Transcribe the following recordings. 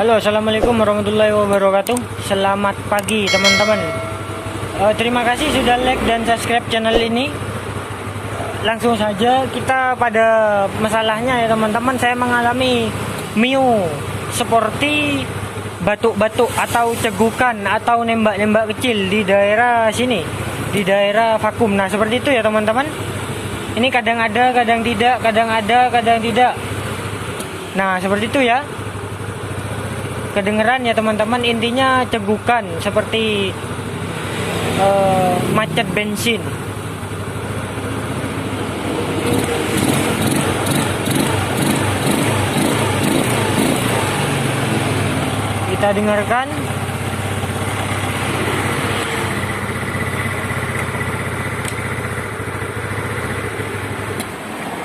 Halo, assalamualaikum warahmatullahi wabarakatuh. Selamat pagi teman-teman. Terima kasih sudah like dan subscribe channel ini. Langsung saja kita pada masalahnya ya teman-teman. Saya mengalami Mio seperti batuk-batuk atau cegukan atau nembak-nembak kecil di daerah sini, di daerah vakum. Nah seperti itu ya teman-teman. Ini kadang ada, kadang tidak, kadang ada, kadang tidak. Nah seperti itu ya. Kedengeran ya teman-teman, intinya cegukan seperti macet bensin. Kita dengarkan.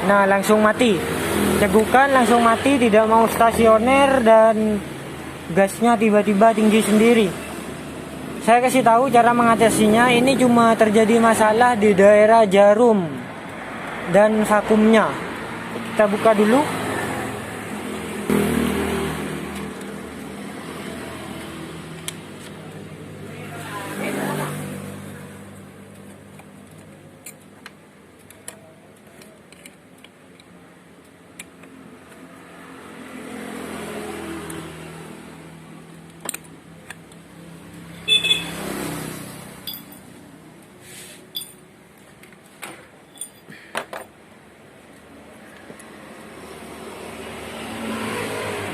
Nah langsung mati, cegukan langsung mati, tidak mau stasioner dan gasnya tiba-tiba tinggi sendiri. Saya kasih tahu cara mengatasinya. Ini cuma terjadi masalah di daerah jarum dan vakumnya. Kita buka dulu.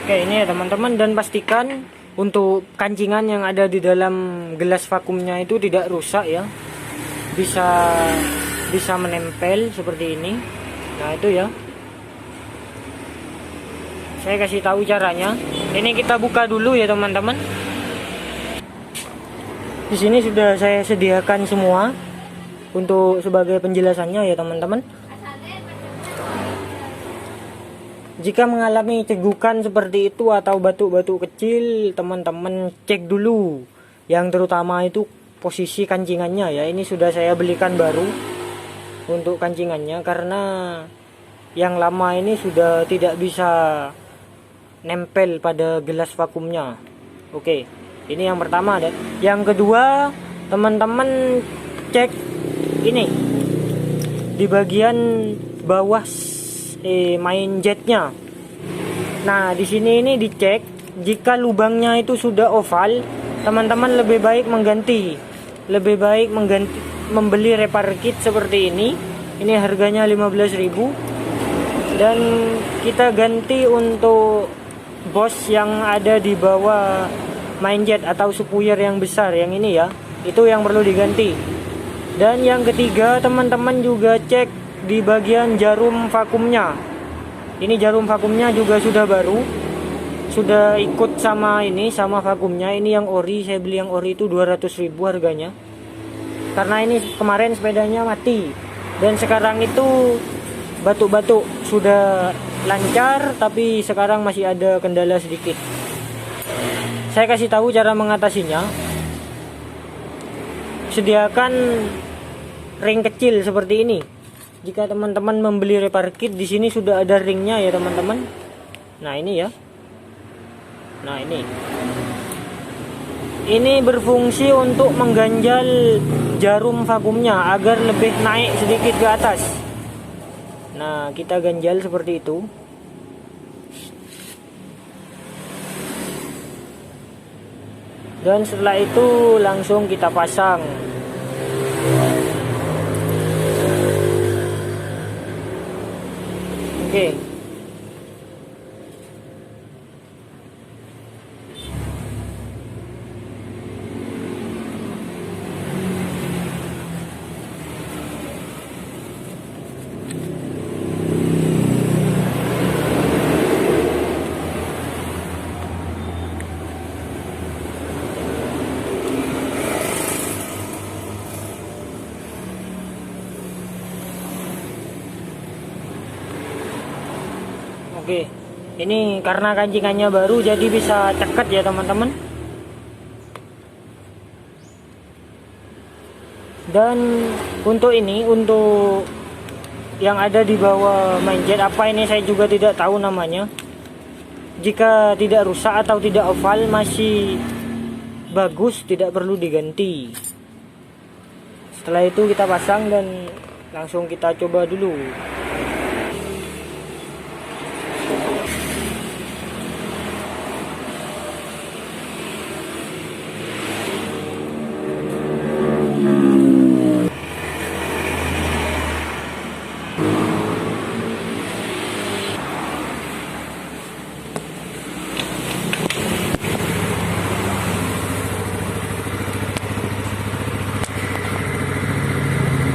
Oke, ini ya teman-teman, dan pastikan untuk kancingan yang ada di dalam gelas vakumnya itu tidak rusak ya. Bisa menempel seperti ini. Nah, itu ya. Saya kasih tahu caranya. Ini kita buka dulu ya teman-teman. Di sini sudah saya sediakan semua untuk sebagai penjelasannya ya teman-teman. Jika mengalami cegukan seperti itu atau batuk-batuk kecil, teman-teman cek dulu. Yang terutama itu posisi kancingannya ya. Ini sudah saya belikan baru untuk kancingannya karena yang lama ini sudah tidak bisa nempel pada gelas vakumnya. Oke, ini yang pertama. Dan yang kedua, teman-teman cek ini di bagian bawah main jetnya. Nah di sini ini dicek, jika lubangnya itu sudah oval, teman-teman lebih baik membeli repair kit seperti ini. Ini harganya 15.000 dan kita ganti untuk bos yang ada di bawah main jet atau spuyer yang besar yang ini ya, itu yang perlu diganti. Dan yang ketiga, teman-teman juga cek di bagian jarum vakumnya. Ini jarum vakumnya juga sudah baru, sudah ikut sama vakumnya. Ini yang ori, saya beli yang ori itu 200.000 harganya, karena ini kemarin sepedanya mati dan sekarang itu batuk-batuk sudah lancar, tapi sekarang masih ada kendala sedikit. Saya kasih tahu cara mengatasinya. Sediakan ring kecil seperti ini. Jika teman-teman membeli repair kit, di sini sudah ada ringnya ya teman-teman. Nah ini ya. Nah ini berfungsi untuk mengganjal jarum vakumnya agar lebih naik sedikit ke atas. Nah kita ganjal seperti itu. Dan setelah itu langsung kita pasang. Oke. Oke, ini karena kancingannya baru jadi bisa cekat ya teman-teman. Dan untuk yang ada di bawah main jet, apa ini saya juga tidak tahu namanya. jika tidak rusak atau tidak oval masih bagus, tidak perlu diganti. Setelah itu kita pasang dan langsung kita coba dulu.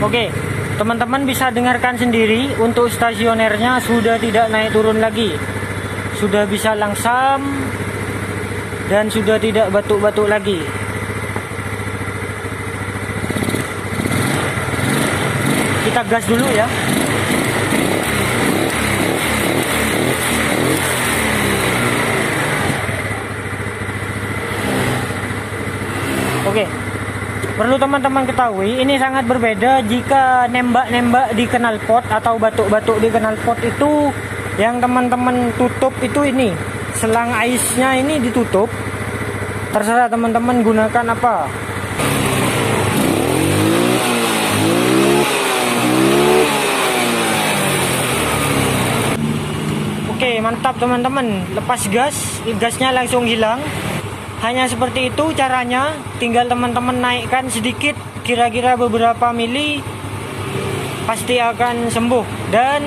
Oke, teman-teman bisa dengarkan sendiri, untuk stasionernya sudah tidak naik turun lagi, sudah bisa langsam dan sudah tidak batuk-batuk lagi. Kita gas dulu ya. Oke, perlu teman-teman ketahui, ini sangat berbeda jika nembak-nembak di knalpot atau batuk-batuk di knalpot itu yang teman-teman tutup itu ini, selang aisnya ini ditutup. Terserah teman-teman gunakan apa. Oke, mantap teman-teman. Lepas gas, gasnya langsung hilang. Hanya seperti itu caranya, tinggal teman-teman naikkan sedikit, kira-kira beberapa mili, pasti akan sembuh. Dan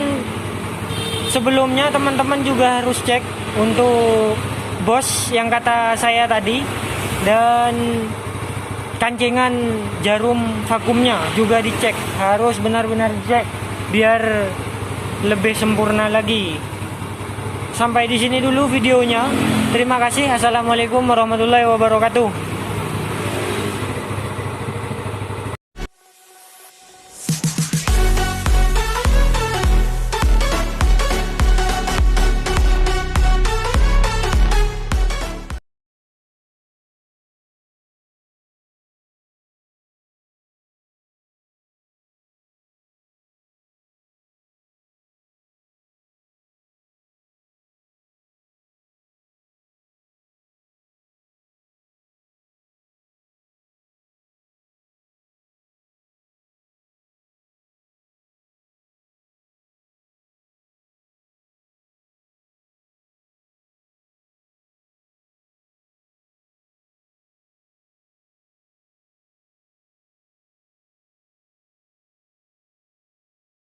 sebelumnya teman-teman juga harus cek untuk bos yang kata saya tadi, dan kancingan jarum vakumnya juga dicek, harus benar-benar dicek biar lebih sempurna lagi. Sampai di sini dulu videonya. Terima kasih. Assalamualaikum warahmatullahi wabarakatuh.